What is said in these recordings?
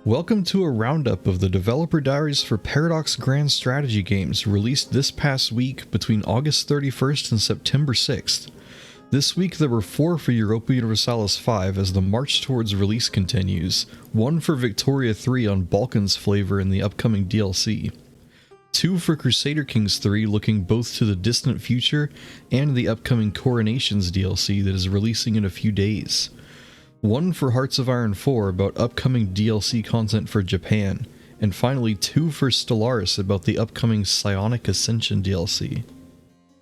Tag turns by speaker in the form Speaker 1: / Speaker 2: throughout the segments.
Speaker 1: Welcome to a roundup of the developer diaries for Paradox Grand Strategy games released this past week between August 31st and September 6th. This week there were 4 for Europa Universalis 5 as the march towards release continues, 1 for Victoria 3 on Balkans flavor in the upcoming DLC, 2 for Crusader Kings 3 looking both to the distant future and the upcoming Coronations DLC that is releasing in a few days, 1 for Hearts of Iron 4 about upcoming DLC content for Japan, and finally 2 for Stellaris about the upcoming Psionic Ascension DLC.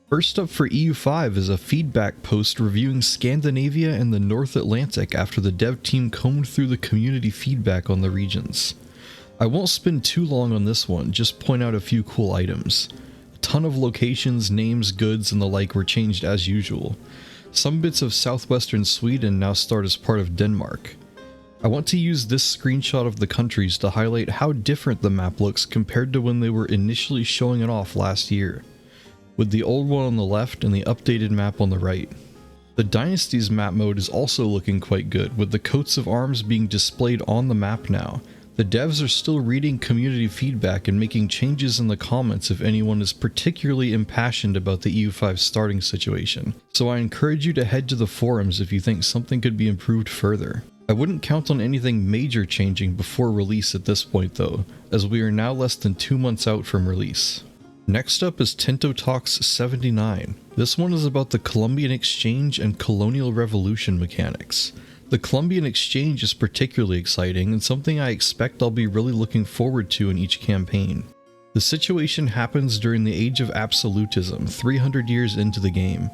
Speaker 1: First up for EU5 is a feedback post reviewing Scandinavia and the North Atlantic after the dev team combed through the community feedback on the regions. I won't spend too long on this one, just point out a few cool items. A ton of locations, names, goods, and the like were changed as usual. Some bits of southwestern Sweden now start as part of Denmark. I want to use this screenshot of the countries to highlight how different the map looks compared to when they were initially showing it off last year, with the old one on the left and the updated map on the right. The Dynasties map mode is also looking quite good, with the coats of arms being displayed on the map now. The devs are still reading community feedback and making changes in the comments if anyone is particularly impassioned about the EU5 starting situation, so I encourage you to head to the forums if you think something could be improved further. I wouldn't count on anything major changing before release at this point though, as we are now less than 2 months out from release. Next up is Tinto Talks 79. This one is about the Columbian Exchange and Colonial Revolution mechanics. The Columbian Exchange is particularly exciting and something I expect I'll be really looking forward to in each campaign. The situation happens during the Age of Absolutism, 300 years into the game.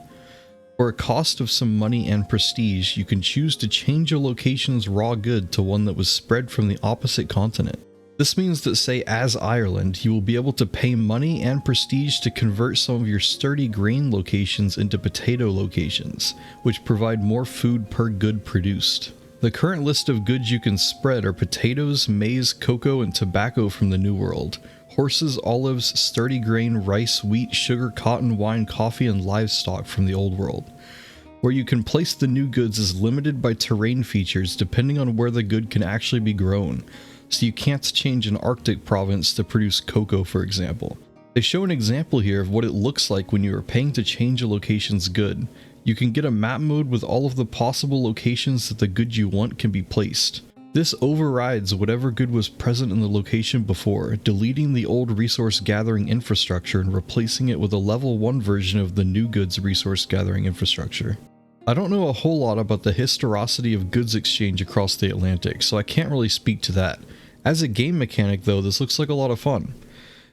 Speaker 1: For a cost of some money and prestige, you can choose to change a location's raw good to one that was spread from the opposite continent. This means that, say, as Ireland, you will be able to pay money and prestige to convert some of your sturdy grain locations into potato locations, which provide more food per good produced. The current list of goods you can spread are potatoes, maize, cocoa, and tobacco from the New World, horses, olives, sturdy grain, rice, wheat, sugar, cotton, wine, coffee, and livestock from the Old World. Where you can place the new goods is limited by terrain features depending on where the good can actually be grown. So you can't change an Arctic province to produce cocoa, for example. They show an example here of what it looks like when you are paying to change a location's good. You can get a map mode with all of the possible locations that the good you want can be placed. This overrides whatever good was present in the location before, deleting the old resource gathering infrastructure and replacing it with a level 1 version of the new goods resource gathering infrastructure. I don't know a whole lot about the historicity of goods exchange across the Atlantic, so I can't really speak to that. As a game mechanic though, this looks like a lot of fun.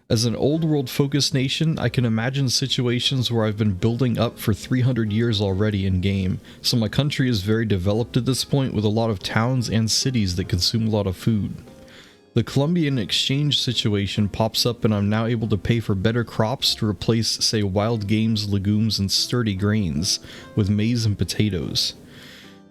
Speaker 1: As an old world focused nation, I can imagine situations where I've been building up for 300 years already in game, so my country is very developed at this point with a lot of towns and cities that consume a lot of food. The Columbian exchange situation pops up and I'm now able to pay for better crops to replace, say, wild games, legumes, and sturdy grains with maize and potatoes.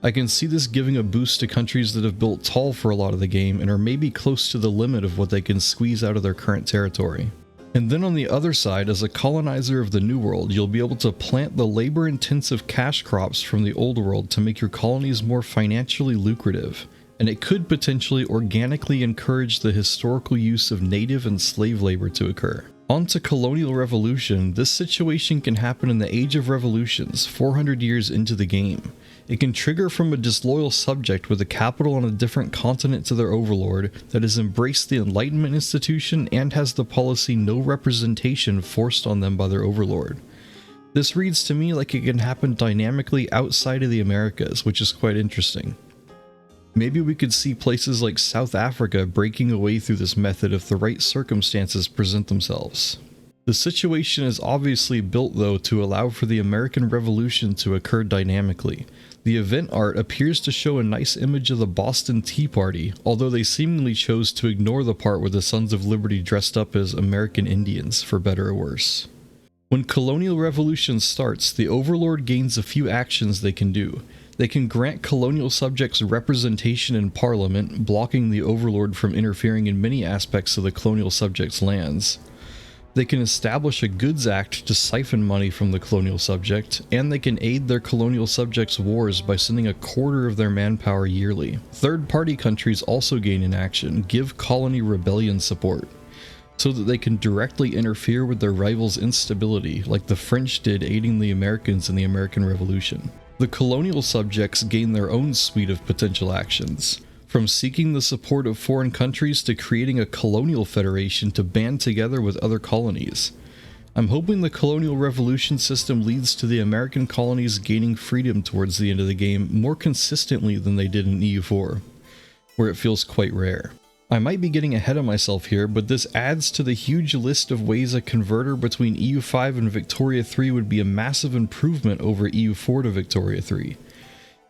Speaker 1: I can see this giving a boost to countries that have built tall for a lot of the game and are maybe close to the limit of what they can squeeze out of their current territory. And then on the other side, as a colonizer of the New World, you'll be able to plant the labor-intensive cash crops from the Old World to make your colonies more financially lucrative. And it could potentially organically encourage the historical use of native and slave labor to occur. On to Colonial Revolution, this situation can happen in the Age of Revolutions, 400 years into the game. It can trigger from a disloyal subject with a capital on a different continent to their overlord that has embraced the Enlightenment institution and has the policy no representation forced on them by their overlord. This reads to me like it can happen dynamically outside of the Americas, which is quite interesting. Maybe we could see places like South Africa breaking away through this method if the right circumstances present themselves. The situation is obviously built though to allow for the American Revolution to occur dynamically. The event art appears to show a nice image of the Boston Tea Party, although they seemingly chose to ignore the part where the Sons of Liberty dressed up as American Indians, for better or worse. When Colonial Revolution starts, the Overlord gains a few actions they can do. They can grant colonial subjects representation in Parliament, blocking the Overlord from interfering in many aspects of the colonial subjects' lands. They can establish a goods act to siphon money from the colonial subject, and they can aid their colonial subjects' wars by sending a quarter of their manpower yearly. Third-party countries also gain in action, give colony rebellion support, so that they can directly interfere with their rivals' instability, like the French did aiding the Americans in the American Revolution. The colonial subjects gain their own suite of potential actions, from seeking the support of foreign countries to creating a colonial federation to band together with other colonies. I'm hoping the colonial revolution system leads to the American colonies gaining freedom towards the end of the game more consistently than they did in EU4, where it feels quite rare. I might be getting ahead of myself here, but this adds to the huge list of ways a converter between EU5 and Victoria 3 would be a massive improvement over EU4 to Victoria 3.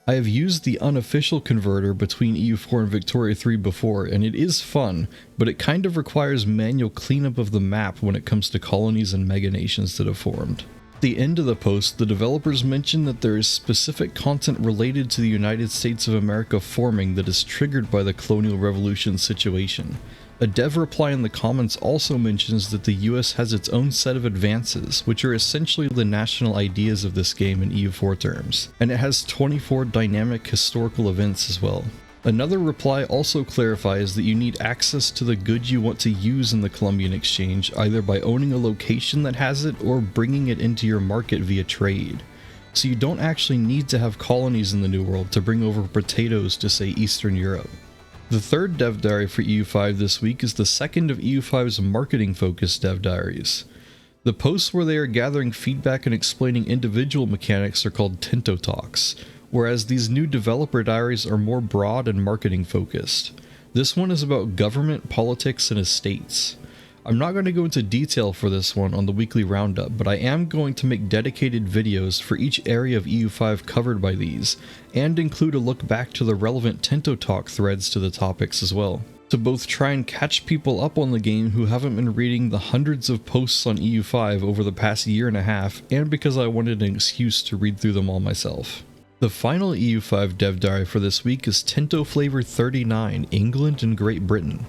Speaker 1: I have used the unofficial converter between EU4 and Victoria 3 before, and it is fun, but it kind of requires manual cleanup of the map when it comes to colonies and mega nations that have formed. At the end of the post, the developers mention that there is specific content related to the United States of America forming that is triggered by the colonial revolution situation. A dev reply in the comments also mentions that the US has its own set of advances, which are essentially the national ideas of this game in EU4 terms, and it has 24 dynamic historical events as well. Another reply also clarifies that you need access to the good you want to use in the Columbian exchange, either by owning a location that has it or bringing it into your market via trade. So you don't actually need to have colonies in the New World to bring over potatoes to, say, Eastern Europe. The third dev diary for EU5 this week is the second of EU5's marketing-focused dev diaries. The posts where they are gathering feedback and explaining individual mechanics are called Tinto Talks, whereas these new developer diaries are more broad and marketing-focused. This one is about government, politics, and estates. I'm not going to go into detail for this one on the weekly roundup, but I am going to make dedicated videos for each area of EU5 covered by these, and include a look back to the relevant Tinto Talk threads to the topics as well, to both try and catch people up on the game who haven't been reading the hundreds of posts on EU5 over the past year and a half, and because I wanted an excuse to read through them all myself. The final EU5 dev diary for this week is Tinto Flavor 39, England and Great Britain.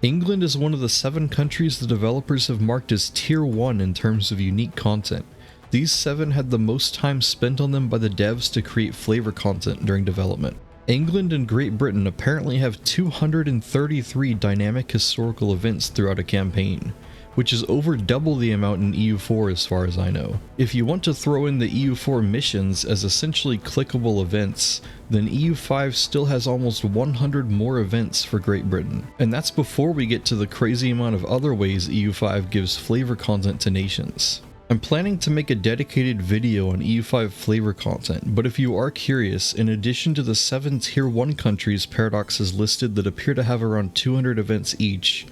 Speaker 1: England is one of the 7 countries the developers have marked as Tier 1 in terms of unique content. These 7 had the most time spent on them by the devs to create flavor content during development. England and Great Britain apparently have 233 dynamic historical events throughout a campaign, which is over double the amount in EU4 as far as I know. If you want to throw in the EU4 missions as essentially clickable events, then EU5 still has almost 100 more events for Great Britain. And that's before we get to the crazy amount of other ways EU5 gives flavor content to nations. I'm planning to make a dedicated video on EU5 flavor content, but if you are curious, in addition to the 7 Tier 1 countries Paradox has listed that appear to have around 200 events each,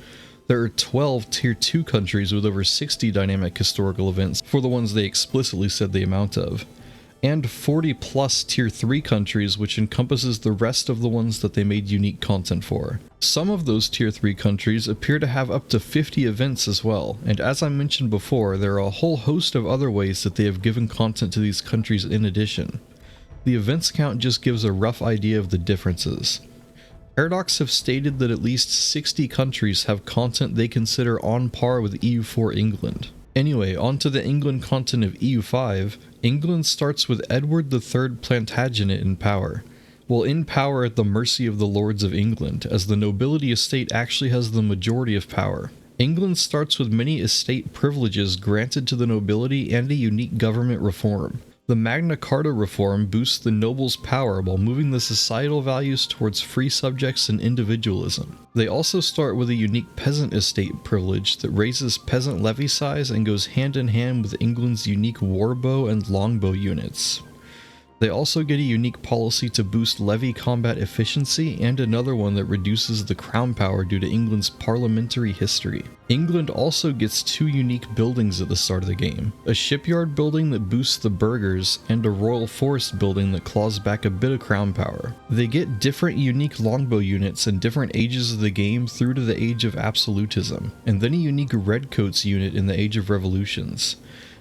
Speaker 1: there are 12 Tier 2 countries with over 60 dynamic historical events for the ones they explicitly said the amount of, and 40 plus Tier 3 countries, which encompasses the rest of the ones that they made unique content for. Some of those Tier 3 countries appear to have up to 50 events as well, and as I mentioned before, there are a whole host of other ways that they have given content to these countries in addition. The events count just gives a rough idea of the differences. Paradox have stated that at least 60 countries have content they consider on par with EU4 England. Anyway, on to the England content of EU5. England starts with Edward III Plantagenet in power. While in power at the mercy of the Lords of England, as the nobility estate actually has the majority of power. England starts with many estate privileges granted to the nobility and a unique government reform. The Magna Carta reform boosts the nobles' power while moving the societal values towards free subjects and individualism. They also start with a unique peasant estate privilege that raises peasant levy size and goes hand in hand with England's unique warbow and longbow units. They also get a unique policy to boost levy combat efficiency and another one that reduces the crown power due to England's parliamentary history. England also gets 2 unique buildings at the start of the game, a shipyard building that boosts the burghers and a royal forest building that claws back a bit of crown power. They get different unique longbow units in different ages of the game through to the Age of Absolutism, and then a unique redcoats unit in the Age of Revolutions.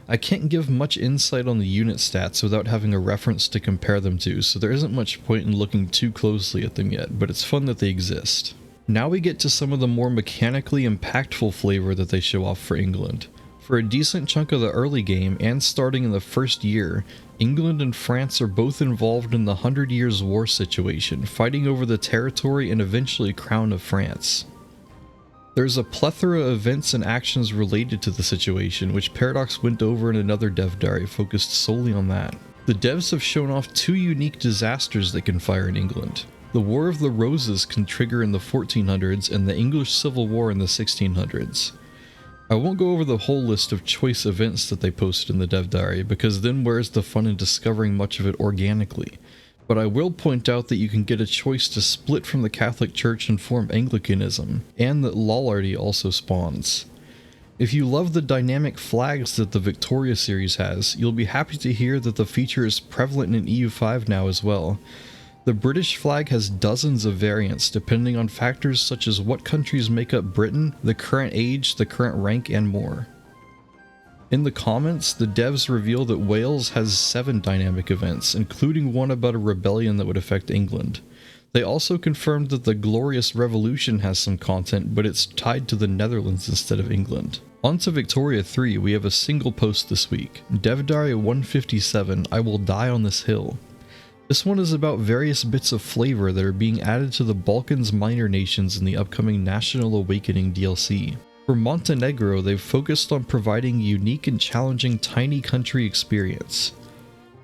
Speaker 1: I can't give much insight on the unit stats without having a reference to compare them to, so there isn't much point in looking too closely at them yet, but it's fun that they exist. Now we get to some of the more mechanically impactful flavor that they show off for England. For a decent chunk of the early game, and starting in the first year, England and France are both involved in the 100 Years' War situation, fighting over the territory and eventually Crown of France. There's a plethora of events and actions related to the situation, which Paradox went over in another dev diary focused solely on that. The devs have shown off two unique disasters that can fire in England. The War of the Roses can trigger in the 1400s and the English Civil War in the 1600s. I won't go over the whole list of choice events that they posted in the dev diary, because then where's the fun in discovering much of it organically? But I will point out that you can get a choice to split from the Catholic Church and form Anglicanism, and that Lollardy also spawns. If you love the dynamic flags that the Victoria series has, you'll be happy to hear that the feature is prevalent in EU5 now as well. The British flag has dozens of variants depending on factors such as what countries make up Britain, the current age, the current rank, and more. In the comments, the devs reveal that Wales has 7 dynamic events, including one about a rebellion that would affect England. They also confirmed that the Glorious Revolution has some content, but it's tied to the Netherlands instead of England. On to Victoria 3, we have a single post this week. Dev Diary 157, I Will Die on This Hill. This one is about various bits of flavor that are being added to the Balkans minor nations in the upcoming National Awakening DLC. For Montenegro, they've focused on providing unique and challenging tiny country experience.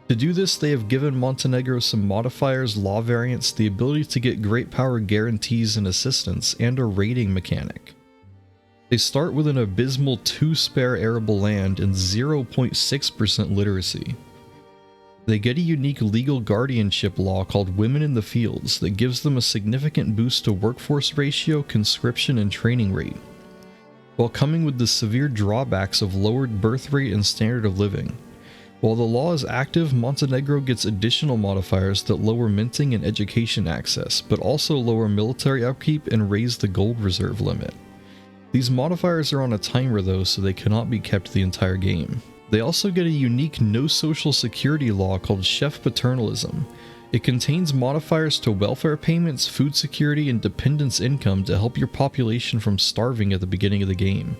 Speaker 1: To do this, they have given Montenegro some modifiers, law variants, the ability to get great power guarantees and assistance, and a rating mechanic. They start with an abysmal 2 spare arable land and 0.6% literacy. They get a unique legal guardianship law called Women in the Fields that gives them a significant boost to workforce ratio, conscription, and training rate, while coming with the severe drawbacks of lowered birth rate and standard of living. While the law is active, Montenegro gets additional modifiers that lower minting and education access, but also lower military upkeep and raise the gold reserve limit. These modifiers are on a timer though, so they cannot be kept the entire game. They also get a unique no social security law called Chef Paternalism. It contains modifiers to welfare payments, food security, and dependence income to help your population from starving at the beginning of the game,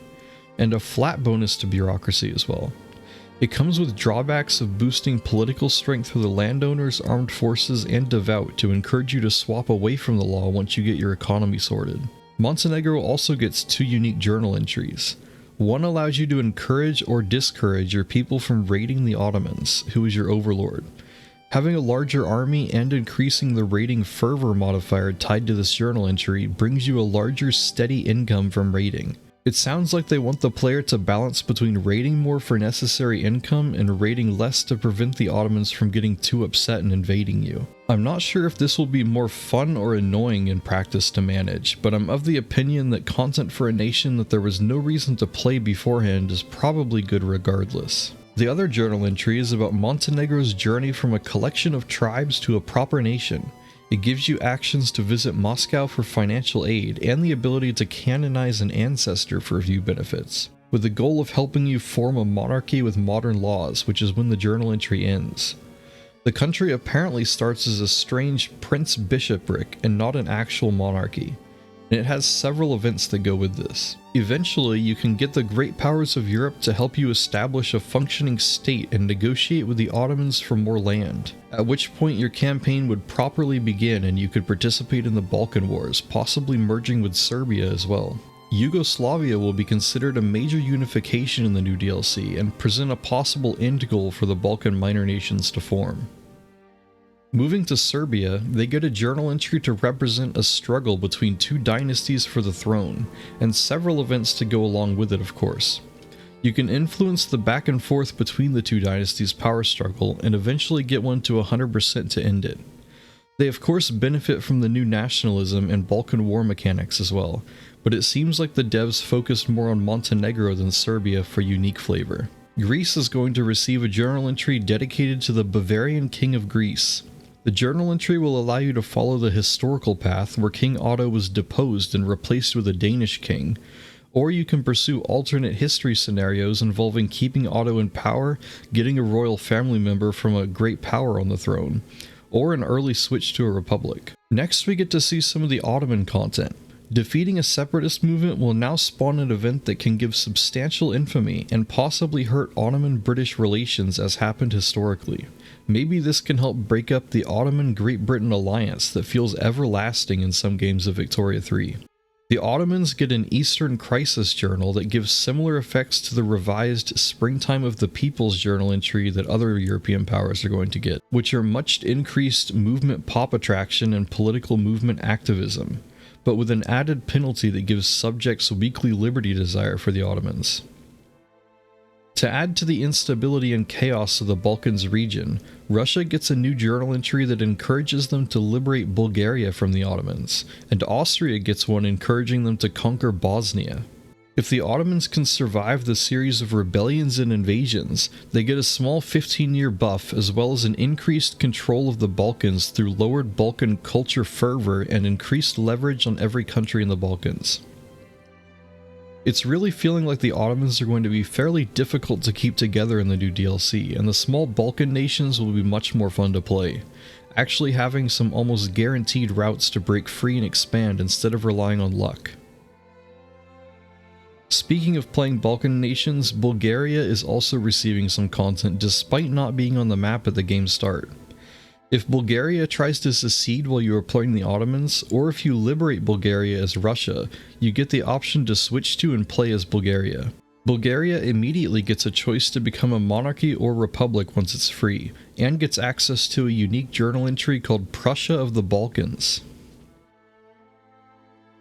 Speaker 1: and a flat bonus to bureaucracy as well. It comes with drawbacks of boosting political strength for the landowners, armed forces, and devout to encourage you to swap away from the law once you get your economy sorted. Montenegro also gets 2 unique journal entries. One allows you to encourage or discourage your people from raiding the Ottomans, who is your overlord. Having a larger army and increasing the raiding fervor modifier tied to this journal entry brings you a larger steady income from raiding. It sounds like they want the player to balance between raiding more for necessary income and raiding less to prevent the Ottomans from getting too upset and invading you. I'm not sure if this will be more fun or annoying in practice to manage, but I'm of the opinion that content for a nation that there was no reason to play beforehand is probably good regardless. The other journal entry is about Montenegro's journey from a collection of tribes to a proper nation. It gives you actions to visit Moscow for financial aid and the ability to canonize an ancestor for a few benefits, with the goal of helping you form a monarchy with modern laws, which is when the journal entry ends. The country apparently starts as a strange prince-bishopric and not an actual monarchy, and it has several events that go with this. Eventually, you can get the great powers of Europe to help you establish a functioning state and negotiate with the Ottomans for more land, at which point your campaign would properly begin and you could participate in the Balkan Wars, possibly merging with Serbia as well. Yugoslavia will be considered a major unification in the new DLC and present a possible end goal for the Balkan minor nations to form. Moving to Serbia, they get a journal entry to represent a struggle between 2 dynasties for the throne, and several events to go along with it of course. You can influence the back and forth between the 2 dynasties' power struggle and eventually get one to 100% to end it. They of course benefit from the new nationalism and Balkan war mechanics as well, but it seems like the devs focused more on Montenegro than Serbia for unique flavor. Greece is going to receive a journal entry dedicated to the Bavarian King of Greece. The journal entry will allow you to follow the historical path where King Otto was deposed and replaced with a Danish king, or you can pursue alternate history scenarios involving keeping Otto in power, getting a royal family member from a great power on the throne, or an early switch to a republic. Next we get to see some of the Ottoman content. Defeating a separatist movement will now spawn an event that can give substantial infamy and possibly hurt Ottoman-British relations as happened historically. Maybe this can help break up the Ottoman-Great Britain alliance that feels everlasting in some games of Victoria 3. The Ottomans get an Eastern Crisis journal that gives similar effects to the revised Springtime of the Peoples journal entry that other European powers are going to get, which are much increased movement pop attraction and political movement activism, but with an added penalty that gives subjects weekly liberty desire for the Ottomans. To add to the instability and chaos of the Balkans region, Russia gets a new journal entry that encourages them to liberate Bulgaria from the Ottomans, and Austria gets one encouraging them to conquer Bosnia. If the Ottomans can survive the series of rebellions and invasions, they get a small 15-year buff as well as an increased control of the Balkans through lowered Balkan culture fervor and increased leverage on every country in the Balkans. It's really feeling like the Ottomans are going to be fairly difficult to keep together in the new DLC, and the small Balkan nations will be much more fun to play, actually having some almost guaranteed routes to break free and expand instead of relying on luck. Speaking of playing Balkan nations, Bulgaria is also receiving some content despite not being on the map at the game's start. If Bulgaria tries to secede while you are playing the Ottomans, or if you liberate Bulgaria as Russia, you get the option to switch to and play as Bulgaria. Bulgaria immediately gets a choice to become a monarchy or republic once it's free, and gets access to a unique journal entry called Prussia of the Balkans.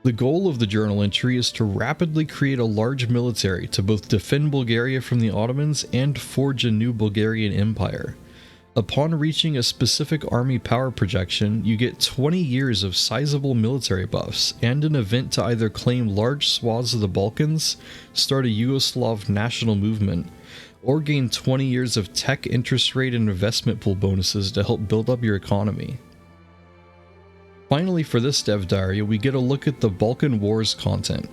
Speaker 1: The goal of the journal entry is to rapidly create a large military to both defend Bulgaria from the Ottomans and forge a new Bulgarian empire. Upon reaching a specific army power projection, you get 20 years of sizable military buffs, and an event to either claim large swaths of the Balkans, start a Yugoslav national movement, or gain 20 years of tech interest rate and investment pool bonuses to help build up your economy. Finally, for this dev diary, we get a look at the Balkan Wars content.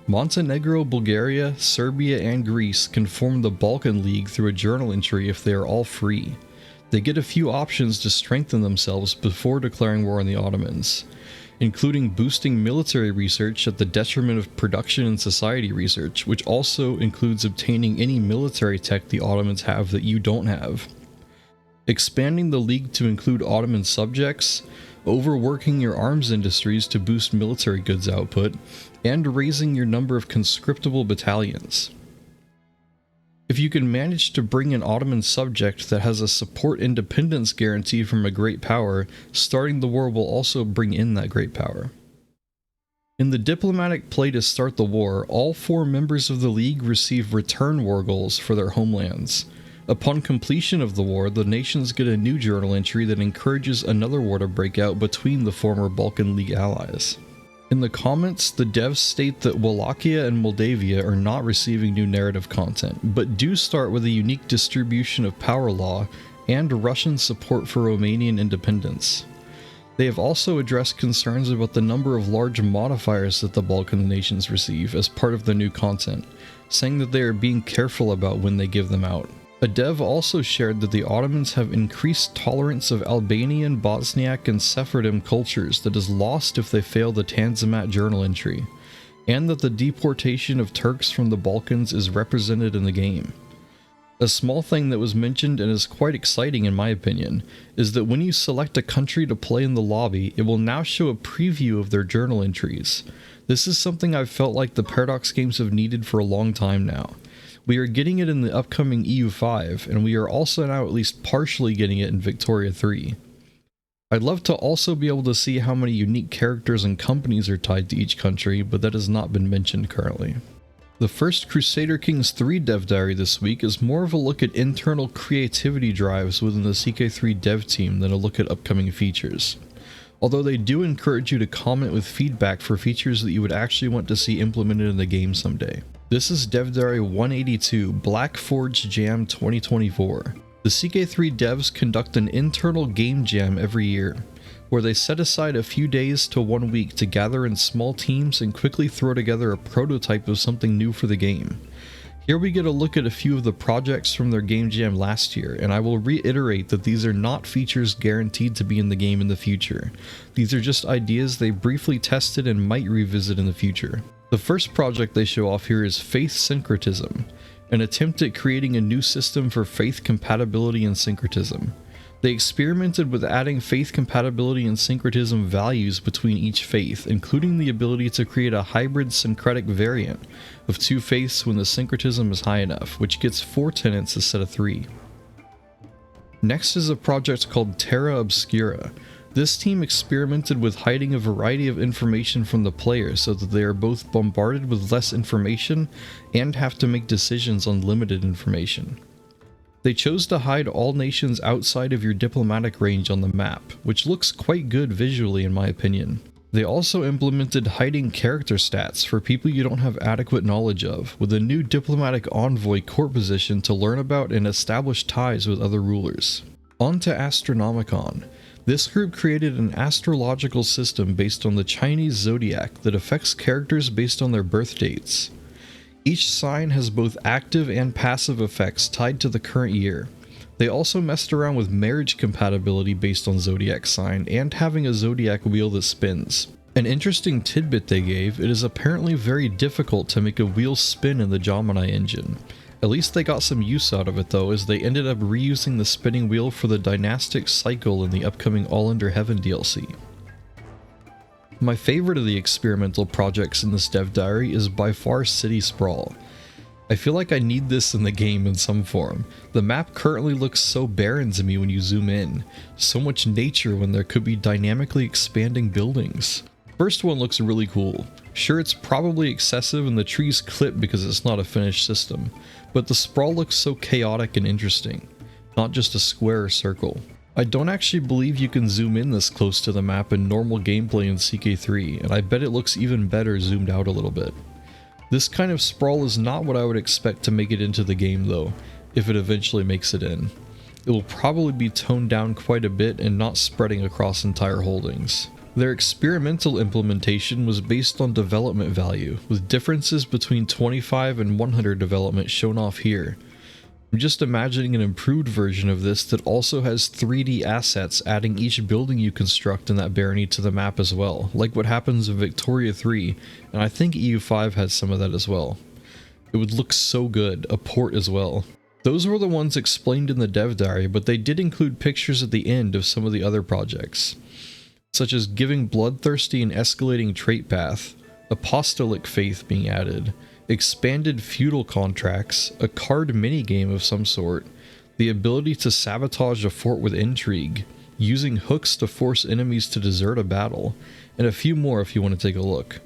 Speaker 1: Montenegro, Bulgaria, Serbia, and Greece can form the Balkan League through a journal entry if they are all free. They get a few options to strengthen themselves before declaring war on the Ottomans, including boosting military research at the detriment of production and society research, which also includes obtaining any military tech the Ottomans have that you don't have, expanding the league to include Ottoman subjects, overworking your arms industries to boost military goods output, and raising your number of conscriptable battalions. If you can manage to bring an Ottoman subject that has a support independence guarantee from a great power, starting the war will also bring in that great power. In the diplomatic play to start the war, all 4 members of the League receive return war goals for their homelands. Upon completion of the war, the nations get a new journal entry that encourages another war to break out between the former Balkan League allies. In the comments, the devs state that Wallachia and Moldavia are not receiving new narrative content, but do start with a unique distribution of power law and Russian support for Romanian independence. They have also addressed concerns about the number of large modifiers that the Balkan nations receive as part of the new content, saying that they are being careful about when they give them out. A dev also shared that the Ottomans have increased tolerance of Albanian, Bosniak, and Sephardim cultures that is lost if they fail the Tanzimat journal entry, and that the deportation of Turks from the Balkans is represented in the game. A small thing that was mentioned and is quite exciting in my opinion, is that when you select a country to play in the lobby, it will now show a preview of their journal entries. This is something I've felt like the Paradox games have needed for a long time now. We are getting it in the upcoming EU5, and we are also now at least partially getting it in Victoria 3. I'd love to also be able to see how many unique characters and companies are tied to each country, but that has not been mentioned currently. The first Crusader Kings 3 dev diary this week is more of a look at internal creativity drives within the CK3 dev team than a look at upcoming features. Although they do encourage you to comment with feedback for features that you would actually want to see implemented in the game someday. This is Dev Diary 182, Black Forge Jam 2024. The CK3 devs conduct an internal game jam every year, where they set aside a few days to 1 week to gather in small teams and quickly throw together a prototype of something new for the game. Here we get a look at a few of the projects from their game jam last year, and I will reiterate that these are not features guaranteed to be in the game in the future. These are just ideas they briefly tested and might revisit in the future. The first project they show off here is Faith Syncretism, an attempt at creating a new system for faith compatibility and syncretism. They experimented with adding faith compatibility and syncretism values between each faith, including the ability to create a hybrid syncretic variant of two faiths when the syncretism is high enough, which gets 4 tenets instead of 3. Next is a project called Terra Obscura. This team experimented with hiding a variety of information from the player so that they are both bombarded with less information and have to make decisions on limited information. They chose to hide all nations outside of your diplomatic range on the map, which looks quite good visually in my opinion. They also implemented hiding character stats for people you don't have adequate knowledge of, with a new diplomatic envoy court position to learn about and establish ties with other rulers. On to Astronomicon. This group created an astrological system based on the Chinese zodiac that affects characters based on their birth dates. Each sign has both active and passive effects tied to the current year. They also messed around with marriage compatibility based on zodiac sign and having a zodiac wheel that spins. An interesting tidbit they gave, it is apparently very difficult to make a wheel spin in the Gemini engine. At least they got some use out of it though, as they ended up reusing the spinning wheel for the dynastic cycle in the upcoming All Under Heaven DLC. My favorite of the experimental projects in this dev diary is by far City Sprawl. I feel like I need this in the game in some form. The map currently looks so barren to me when you zoom in. So much nature when there could be dynamically expanding buildings. First one looks really cool. Sure, it's probably excessive and the trees clip because it's not a finished system, but the sprawl looks so chaotic and interesting, not just a square or circle. I don't actually believe you can zoom in this close to the map in normal gameplay in CK3, and I bet it looks even better zoomed out a little bit. This kind of sprawl is not what I would expect to make it into the game though, if it eventually makes it in. It will probably be toned down quite a bit and not spreading across entire holdings. Their experimental implementation was based on development value, with differences between 25 and 100 development shown off here. I'm just imagining an improved version of this that also has 3D assets adding each building you construct in that barony to the map as well, like what happens in Victoria 3, and I think EU5 has some of that as well. It would look so good, a port as well. Those were the ones explained in the dev diary, but they did include pictures at the end of some of the other projects, such as giving bloodthirsty and escalating trait path, apostolic faith being added, expanded feudal contracts, a card minigame of some sort, the ability to sabotage a fort with intrigue, using hooks to force enemies to desert a battle, and a few more if you want to take a look.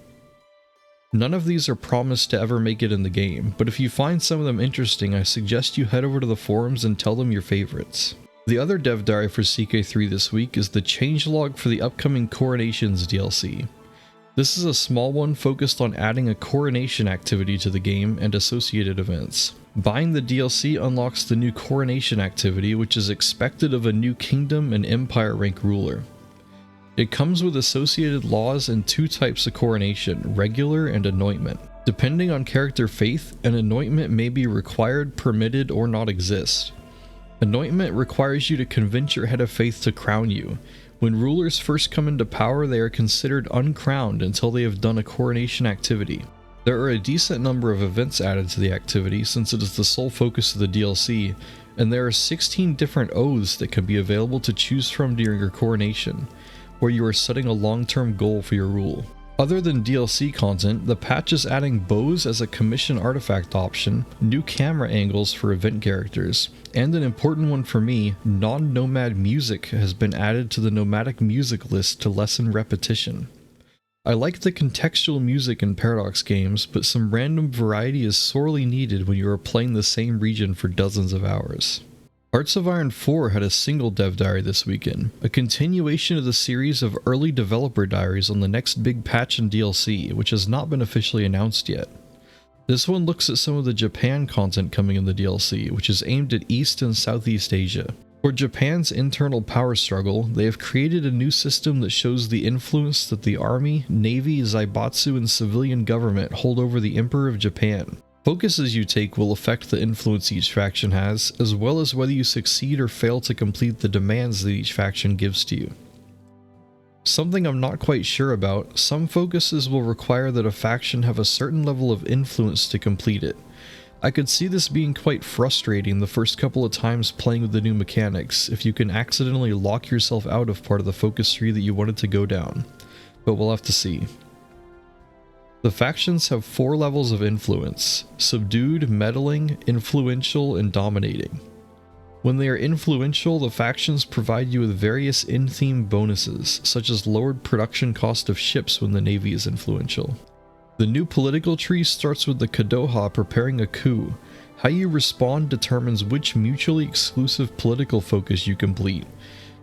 Speaker 1: None of these are promised to ever make it in the game, but if you find some of them interesting, I suggest you head over to the forums and tell them your favorites. The other dev diary for CK3 this week is the changelog for the upcoming Coronations DLC. This is a small one focused on adding a coronation activity to the game and associated events. Buying the DLC unlocks the new coronation activity, which is expected of a new kingdom and empire rank ruler. It comes with associated laws and 2 types of coronation, regular and anointment. Depending on character faith, an anointment may be required, permitted, or not exist. Anointment requires you to convince your head of faith to crown you. When rulers first come into power, they are considered uncrowned until they have done a coronation activity. There are a decent number of events added to the activity since it is the sole focus of the DLC, and there are 16 different oaths that can be available to choose from during your coronation, where you are setting a long-term goal for your rule. Other than DLC content, the patch is adding bows as a commission artifact option, new camera angles for event characters, and an important one for me, non-nomad music has been added to the nomadic music list to lessen repetition. I like the contextual music in Paradox games, but some random variety is sorely needed when you are playing the same region for dozens of hours. Hearts of Iron 4 had a single dev diary this weekend, a continuation of the series of early developer diaries on the next big patch and DLC, which has not been officially announced yet. This one looks at some of the Japan content coming in the DLC, which is aimed at East and Southeast Asia. For Japan's internal power struggle, they have created a new system that shows the influence that the army, navy, zaibatsu, and civilian government hold over the Emperor of Japan. Focuses you take will affect the influence each faction has, as well as whether you succeed or fail to complete the demands that each faction gives to you. Something I'm not quite sure about, some focuses will require that a faction have a certain level of influence to complete it. I could see this being quite frustrating the first couple of times playing with the new mechanics if you can accidentally lock yourself out of part of the focus tree that you wanted to go down, but we'll have to see. The factions have 4 levels of influence: subdued, meddling, influential, and dominating. When they are influential, the factions provide you with various in-theme bonuses, such as lowered production cost of ships when the navy is influential. The new political tree starts with the Kadoha preparing a coup. How you respond determines which mutually exclusive political focus you complete.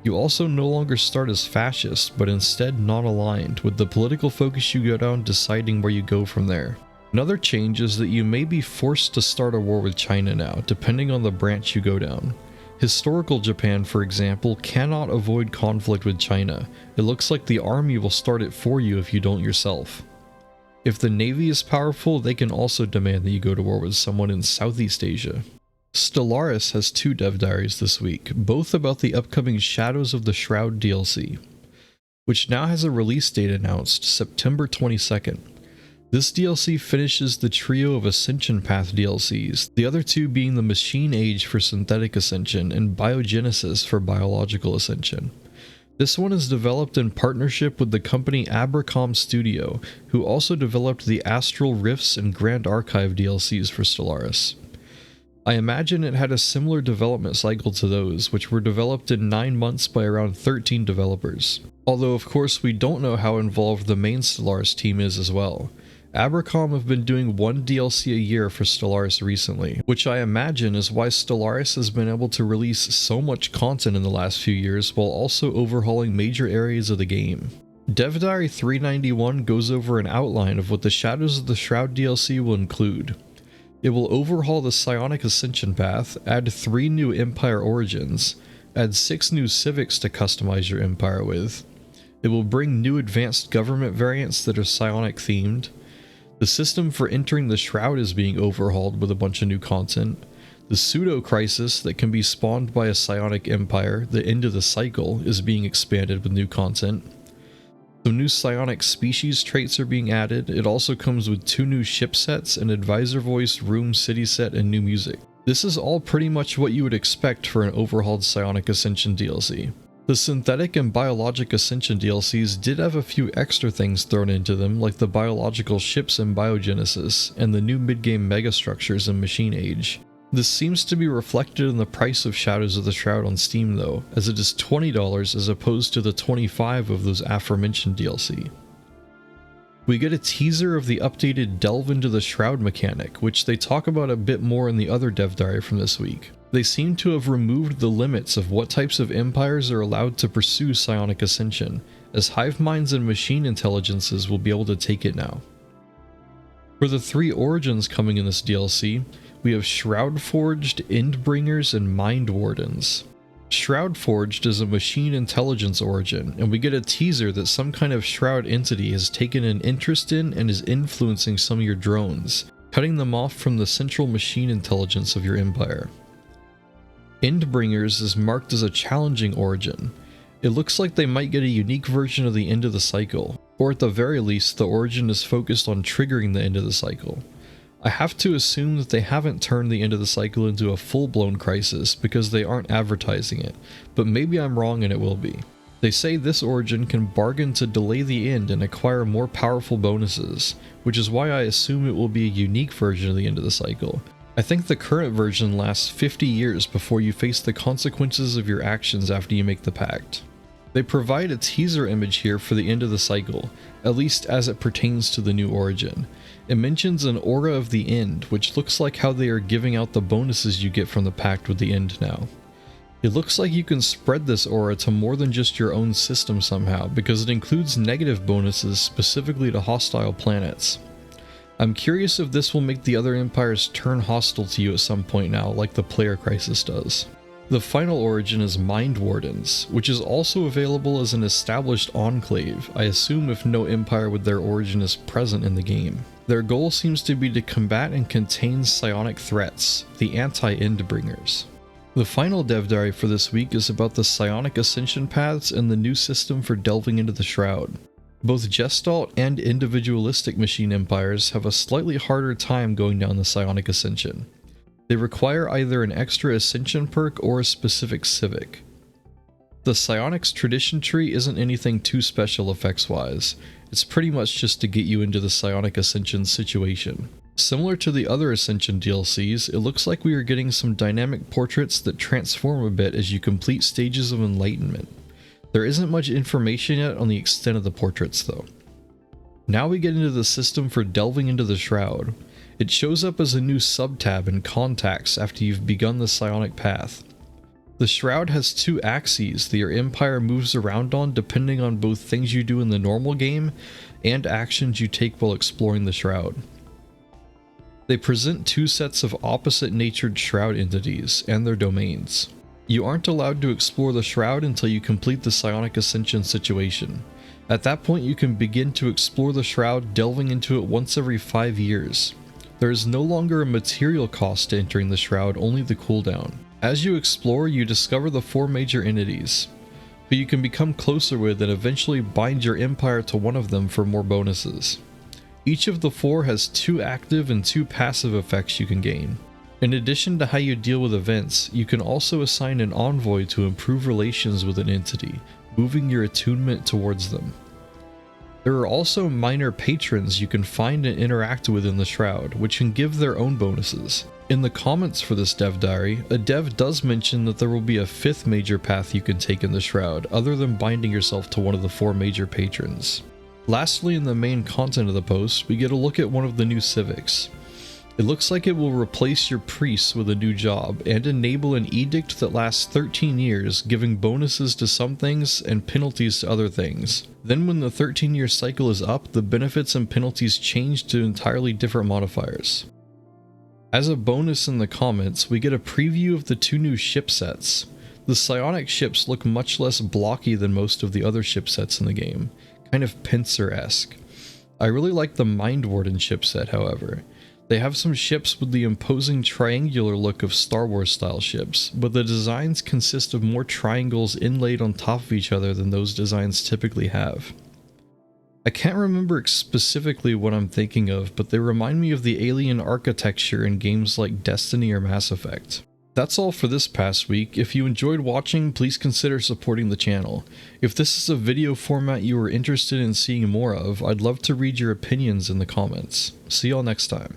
Speaker 1: You also no longer start as fascist, but instead non-aligned, with the political focus you go down deciding where you go from there. Another change is that you may be forced to start a war with China now, depending on the branch you go down. Historical Japan, for example, cannot avoid conflict with China. It looks like the army will start it for you if you don't yourself. If the navy is powerful, they can also demand that you go to war with someone in Southeast Asia. Stellaris has 2 dev diaries this week, both about the upcoming Shadows of the Shroud DLC, which now has a release date announced, September 22nd. This DLC finishes the trio of Ascension Path DLCs, the other 2 being the Machine Age for Synthetic Ascension and Biogenesis for Biological Ascension. This one is developed in partnership with the company Abracom Studio, who also developed the Astral Rifts and Grand Archive DLCs for Stellaris. I imagine it had a similar development cycle to those, which were developed in 9 months by around 13 developers. Although of course we don't know how involved the main Stellaris team is as well. Abracom have been doing 1 DLC a year for Stellaris recently, which I imagine is why Stellaris has been able to release so much content in the last few years while also overhauling major areas of the game. Dev Diary 391 goes over an outline of what the Shadows of the Shroud DLC will include. It will overhaul the Psionic Ascension path, add 3 new Empire origins, add 6 new civics to customize your Empire with. It will bring new advanced government variants that are psionic themed. The system for entering the Shroud is being overhauled with a bunch of new content. The pseudo-crisis that can be spawned by a psionic empire, the end of the cycle, is being expanded with new content. Some new psionic species traits are being added. It also comes with 2 new ship sets, an advisor voice, room, city set, and new music. This is all pretty much what you would expect for an overhauled Psionic Ascension DLC. The Synthetic and Biologic Ascension DLCs did have a few extra things thrown into them, like the biological ships in Biogenesis, and the new mid-game megastructures in Machine Age. This seems to be reflected in the price of Shadows of the Shroud on Steam though, as it is $20 as opposed to the $25 of those aforementioned DLC. We get a teaser of the updated Delve into the Shroud mechanic, which they talk about a bit more in the other dev diary from this week. They seem to have removed the limits of what types of empires are allowed to pursue Psionic Ascension, as hive minds and machine intelligences will be able to take it now. For the 3 origins coming in this DLC, we have Shroud Forged, Endbringers, and Mind Wardens. Shroud Forged is a machine intelligence origin, and we get a teaser that some kind of Shroud entity has taken an interest in and is influencing some of your drones, cutting them off from the central machine intelligence of your empire. Endbringers is marked as a challenging origin. It looks like they might get a unique version of the end of the cycle, or at the very least the origin is focused on triggering the end of the cycle. I have to assume that they haven't turned the end of the cycle into a full-blown crisis because they aren't advertising it, but maybe I'm wrong and it will be. They say this origin can bargain to delay the end and acquire more powerful bonuses, which is why I assume it will be a unique version of the end of the cycle. I think the current version lasts 50 years before you face the consequences of your actions after you make the pact. They provide a teaser image here for the end of the cycle, at least as it pertains to the new origin. It mentions an aura of the end, which looks like how they are giving out the bonuses you get from the pact with the end now. It looks like you can spread this aura to more than just your own system somehow, because it includes negative bonuses specifically to hostile planets. I'm curious if this will make the other empires turn hostile to you at some point now, like the player crisis does. The final origin is Mind Wardens, which is also available as an established enclave, I assume if no empire with their origin is present in the game. Their goal seems to be to combat and contain psionic threats, the anti-Endbringers. The final dev diary for this week is about the psionic ascension paths and the new system for delving into the Shroud. Both Gestalt and individualistic machine empires have a slightly harder time going down the psionic ascension. They require either an extra ascension perk or a specific civic. The psionics tradition tree isn't anything too special effects wise, it's pretty much just to get you into the psionic ascension situation. Similar to the other Ascension DLCs, it looks like we are getting some dynamic portraits that transform a bit as you complete stages of enlightenment. There isn't much information yet on the extent of the portraits though. Now we get into the system for delving into the Shroud. It shows up as a new sub-tab in Contacts after you've begun the psionic path. The Shroud has two axes that your empire moves around on depending on both things you do in the normal game and actions you take while exploring the Shroud. They present two sets of opposite-natured Shroud entities and their domains. You aren't allowed to explore the Shroud until you complete the psionic ascension situation. At that point you can begin to explore the Shroud, delving into it once every 5 years. There is no longer a material cost to entering the Shroud, only the cooldown. As you explore, you discover the 4 major entities, who you can become closer with and eventually bind your empire to one of them for more bonuses. Each of the 4 has 2 active and 2 passive effects you can gain. In addition to how you deal with events, you can also assign an envoy to improve relations with an entity, moving your attunement towards them. There are also minor patrons you can find and interact with in the Shroud, which can give their own bonuses. In the comments for this dev diary, a dev does mention that there will be a 5th major path you can take in the Shroud, other than binding yourself to one of the 4 major patrons. Lastly, in the main content of the post, we get a look at one of the new civics. It looks like it will replace your priests with a new job, and enable an edict that lasts 13 years, giving bonuses to some things and penalties to other things. Then when the 13-year cycle is up, the benefits and penalties change to entirely different modifiers. As a bonus in the comments, we get a preview of the 2 new ship sets. The psionic ships look much less blocky than most of the other ship sets in the game, kind of pincer-esque. I really like the Mind Warden ship set, however. They have some ships with the imposing triangular look of Star Wars style ships, but the designs consist of more triangles inlaid on top of each other than those designs typically have. I can't remember specifically what I'm thinking of, but they remind me of the alien architecture in games like Destiny or Mass Effect. That's all for this past week. If you enjoyed watching, please consider supporting the channel. If this is a video format you are interested in seeing more of, I'd love to read your opinions in the comments. See y'all next time.